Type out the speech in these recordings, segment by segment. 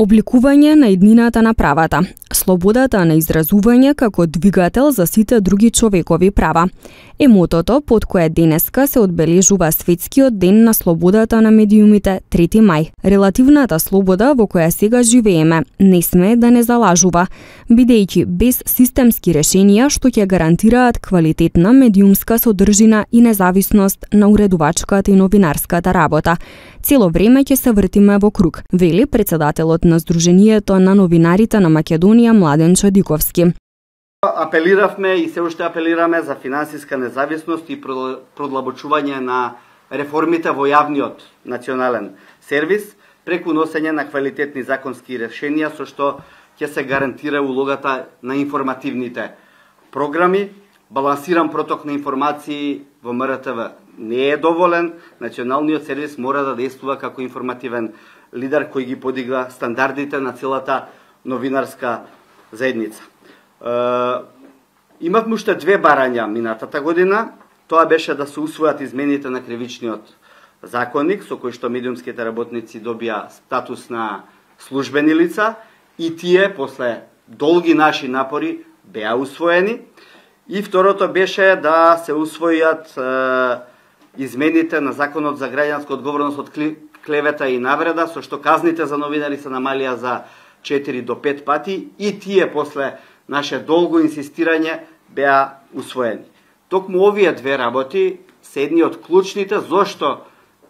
Обликување на иднината на правата, слободата на изразување како двигател за сите други човекови права е мотото под кое денеска се одбележува Светскиот ден на слободата на медиумите 3 мај. Релативната слобода во која сега живееме не сме да не залажува, бидејќи без системски решенија што ќе гарантираат квалитетна медиумска содржина и независност на уредувачката и новинарската работа, цело време ќе се вртиме во круг, вели председателот на Сдруженијето на новинарите на Македонија Младен Чадиковски. Апелиравме и се уште апелираме за финансиска независност и продлабочување на реформите во јавниот национален сервис преку носење на квалитетни законски решенија со што ќе се гарантира улогата на информативните програми. Балансиран проток на информации во МРТВ не е доволен, националниот сервис мора да действува како информативен лидер кој ги подига стандардите на целата новинарска заедница. Имавме уште 2 барања минатата година. Тоа беше да се усвојат измените на кривичниот законник, со кој што медиумските работници добија статус на службени лица, и тие после долги наши напори беа усвоени. И второто беше да се усвојат измените на Законот за граѓанска одговорност од клевета и навреда, со што казните за новинари се намалија за 4 до 5 пати, и тие после наше долго инсистирање беа усвоени. Токму овие 2 работи се едни од клучните зошто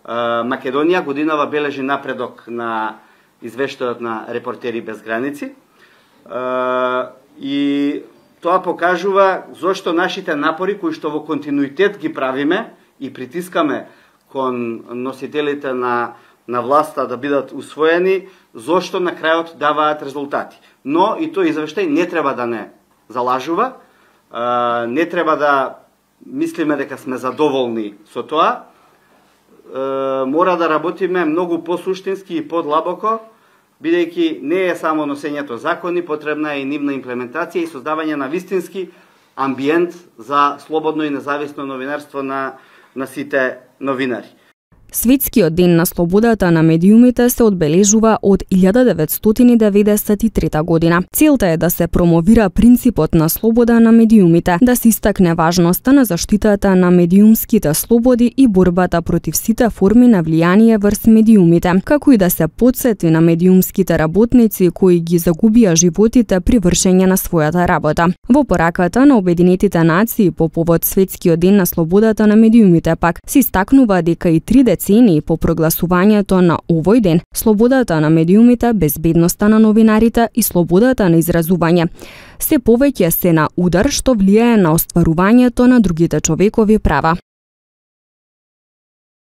Македонија годинава бележи напредок на извештајот на Репортери без граници. И тоа покажува зошто нашите напори, кои што во континуитет ги правиме и притискаме кон носителите на власта да бидат усвоени, зошто на крајот даваат резултати. Но и тој извештај не треба да не залажува, не треба да мислиме дека сме задоволни со тоа. Мора да работиме многу посуштински и подлабоко, бидејќи не е само носењето закони, потребна е и нивна имплементација и создавање на вистински амбиент за слободно и независно новинарство на сите новинари. Светскиот ден на слободата на медиумите се одбележува од 1993 година. Целта е да се промовира принципот на слобода на медиумите, да се истакне важноста на заштитата на медиумските слободи и борбата против сите форми на влијание врз медиумите, како и да се потсети на медиумските работници кои ги загубија животите при вршење на својата работа. Во пораката на Обединетите нации по повод Светскиот ден на слободата на медиумите пак се истакнува дека и 3 децении по прогласувањето на овој ден, слободата на медиумите, безбедноста на новинарите и слободата на изразување се повеќе се на удар што влијае на остварувањето на другите човекови права.